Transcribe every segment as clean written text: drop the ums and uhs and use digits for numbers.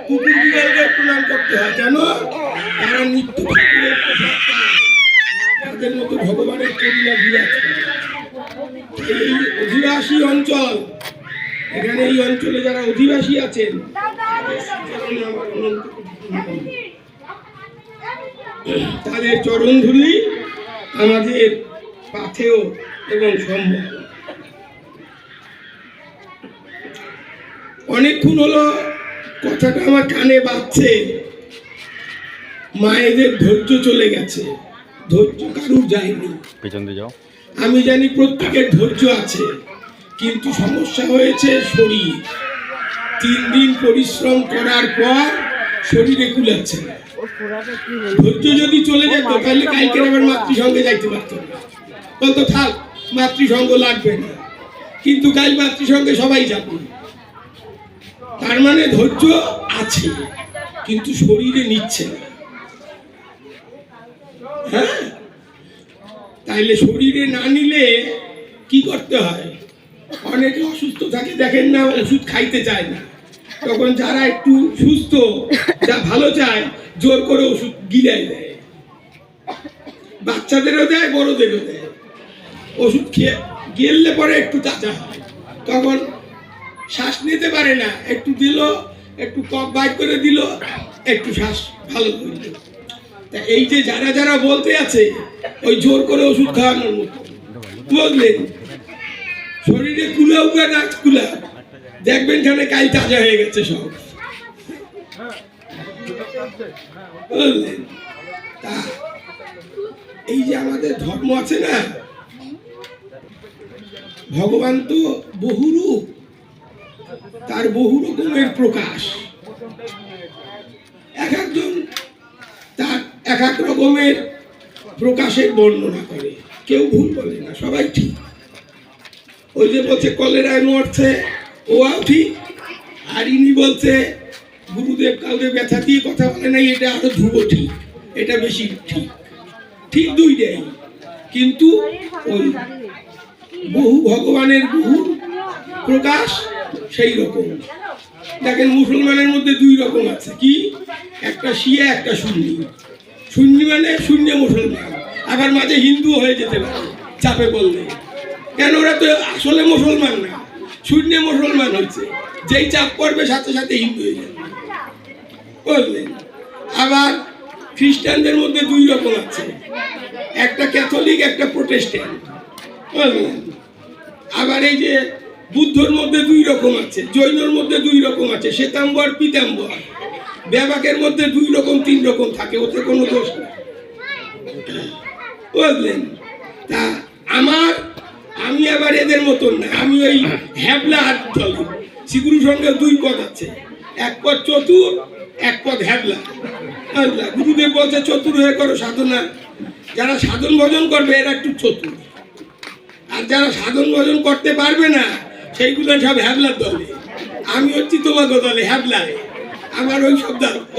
কুকুর বিড়ালকে প্রণাম করতে হয়। কেন? তারা নিত্য ঠাকুরের প্রসাদ পায়, তাদের মতো ভগবানের করুণা বিরাজ করে। এই অধিবাসী অঞ্চল, এখানে এই অঞ্চলে যারা অধিবাসী আছেন তাদের চরণ ধুলি আমাদের পাথেয় এবং সম্ভব। অনেকক্ষণ হলো কথাটা আমার কানে বাজছে, মায়েদের ধৈর্য চলে গেছে, ধৈর্য কারুর যায়নি। পেছন দিয়ে যাও। আমি জানি প্রত্যেকের ধৈর্য আছে, কিন্তু সমস্যা হয়েছে শরীর। 3 দিন পরিশ্রম করার পর শরীরে কুলাচ্ছে না। ধৈর্য যদি চলে যেত তাহলে কালকে আবার মাতৃসঙ্গে যাইতে পারতো না, বলতো থাক মাতৃসঙ্গ লাগবে না, কিন্তু কাল মাতৃসঙ্গে সবাই যাবে। তার মানে ধৈর্য আছে, কিন্তু শরীরে নিচ্ছে না। হ্যাঁ, তাইলে শরীরে না নিলে কি করতে হয়? অনেকে অসুস্থ থাকে, দেখেন না, ওষুধ খাইতে চায় না। তখন যারা একটু সুস্থ, যা ভালো চায়, জোর করে ওষুধ গিলাই দেয়, বাচ্চাদেরও দেয়, বড়দেরও দেয়। ওষুধ খেয়ে গেললে পরে একটু তাজা হয়, তখন শ্বাস নিতে পারে না, একটু দিল, একটু কফ বাইর করে দিল, একটু শ্বাস ভালো করল। তা এই যে যারা যারা বলতে আছে, ওই জোর করে ওষুধ খাওয়ানোর মতো, বুঝলেন? শরীরে কুলাও বা না কুলা, দেখবেন খানে কাল তাজা হয়ে গেছে সব, বুঝলেন? তা এই যে আমাদের ধর্ম আছে না, ভগবান তো বহুরূপ, তার বহু রকমের প্রকাশ। এক একজন তার এক এক রকমের প্রকাশের বর্ণনা করে, কেউ ভুল বলে না, সবাই ঠিক। ওই যে বলছে কলেরায় মরছে, ওয়াও ঠিক। আর ইনি বলছে গুরুদেব কাউকে ব্যথা দিয়ে কথা বলে নাই, এটা আরো ধ্রুব ঠিক, এটা বেশি ঠিক। ঠিক দুইটাই, কিন্তু ওই বহু ভগবানের বহু প্রকাশ সেই রকম। দেখেন মুসলমানের মধ্যে 2 রকম আছে, কি? একটা শিয়া, একটা সুন্নি। সুন্নি মানে শূন্য মুসলমান, আবার মাঝে হিন্দু হয়ে যেতে পারে চাপে বললে। কেন? ওরা তো আসলে মুসলমান না, শূন্য মুসলমান হচ্ছে, যেই চাপ পড়বে সাথে সাথে হিন্দু হয়ে যাবে, বুঝলেন? আবার খ্রিস্টানদের মধ্যে 2 রকম আছে, একটা ক্যাথলিক, একটা প্রোটেস্ট্যান্ট, বুঝলেন? আবার এই যে বুদ্ধর মধ্যে 2 রকম আছে, জৈনর মধ্যে 2 রকম আছে, শ্বেতাম্বর পীতাম্বর। ব্যাবাকের মধ্যে 2 রকম 3 রকম থাকে, ওতে কোনো দোষ নেই, বুঝলেন? তা আমি আবার এদের মতন না, আমি ওই হ্যাবলা হাত চলে। শ্রীগুরু সঙ্গে 2 পদ আছে, এক পদ চতুর, এক পদ হ্যাবলা। গুরুদেব বলছে চতুর হয়ে করো সাধনা, যারা সাধন ভজন করবে এরা একটু চতুর, আর যারা সাধন ভজন করতে পারবে না সেইগুলো সব হ্যাবলার দলে। আমি হচ্ছি তোমাকে দলে হ্যাবলায়, আমার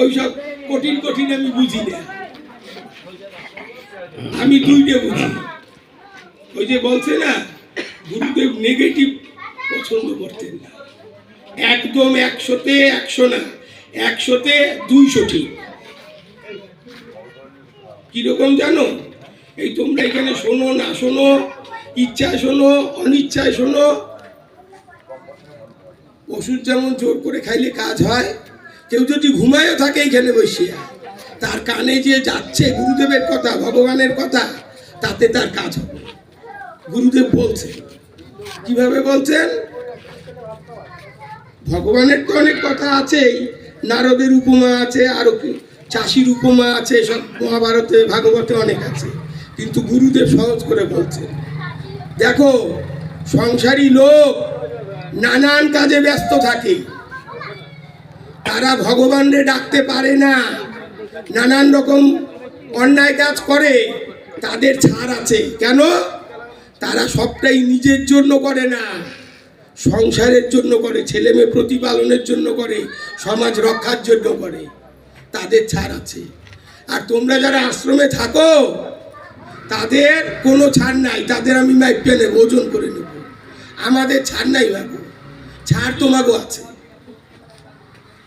ওইসব কঠিন কঠিন আমি বুঝি না, আমি 2টে বুঝি। ওই যে বলছে না, গুরুদেব নেগেটিভ পছন্দ করতেন না, একদম 100-তে 100 না, 100-তে 200 ঠিক। কিরকম জানো? এই তোমরা এখানে শোনো না শোনো, ইচ্ছায় শোনো, অনিচ্ছায় শোনো। ওষুধ যেমন জোর করে খাইলে কাজ হয়, কেউ যদি ঘুমায়ও থাকে এখানে বসিয়া, তার কানে যে যাচ্ছে গুরুদেবের কথা, ভগবানের কথা, তাতে তার কাজ হবে। গুরুদেব বলছে, কিভাবে বলছেন? ভগবানের তো অনেক কথা আছেই, নারদের উপমা আছে, আরো চাষির উপমা আছে, সব মহাভারতে ভাগবতে অনেক আছে, কিন্তু গুরুদেব সহজ করে বলছে। দেখো, সংসারী লোক নানান কাজে ব্যস্ত থাকে, তারা ভগবানরে ডাকতে পারে না, নানান রকম অন্যায় কাজ করে, তাদের ছাড় আছে। কেন? তারা সবটাই নিজের জন্য করে না, সংসারের জন্য করে, ছেলে মেয়ে প্রতিপালনের জন্য করে, সমাজ রক্ষার জন্য করে, তাদের ছাড় আছে। আর তোমরা যারা আশ্রমে থাকো তাদের কোনো ছাড় নাই, তাদের আমি মাইপে নেব, ওজন করে নেব, আমাদের ছাড় নাই বাবু, ছাড় তোমাকেও আছে,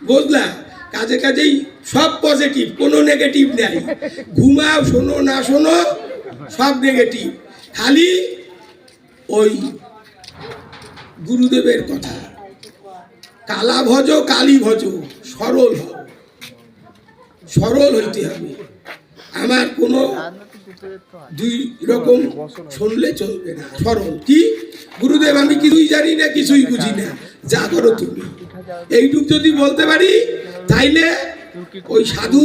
বুঝলা? কাজে কাজেই সব পজিটিভ, কোনো নেগেটিভ নাই। ঘুমাও, শোনো না শোনো সব নেগেটিভ, খালি ওই গুরুদেবের কথা, কালা ভজ কালী ভজ, সরল হও, সরল হইতে হবে। আমার কোনো দুই রকম শুনলে চলবে না, সরল। কি গুরুদেব আমি কিছুই জানি না, কিছুই বুঝি না, যা করো তুমি, এইটুক যদি বলতে পারি তাইলে ওই সাধু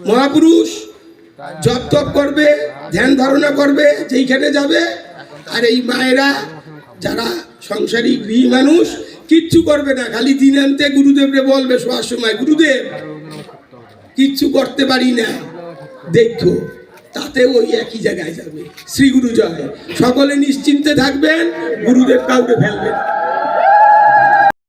মহাপুরুষ জপ তপ করবে, ধ্যান ধারণা করবে, যেইখানে যাবে। আর এই মায়েরা যারা সংসারী গৃহী মানুষ কিচ্ছু করবে না, খালি দিনান্তে গুরুদেবরে বলবে শোয়ার সময়, গুরুদেব কিচ্ছু করতে পারি না, দেখো, তাতে ওই একই জায়গায় যাবে। শ্রী গুরু জয়। সকলে নিশ্চিন্তে থাকবেন, গুরুদেব কাউকে ফেলবেন।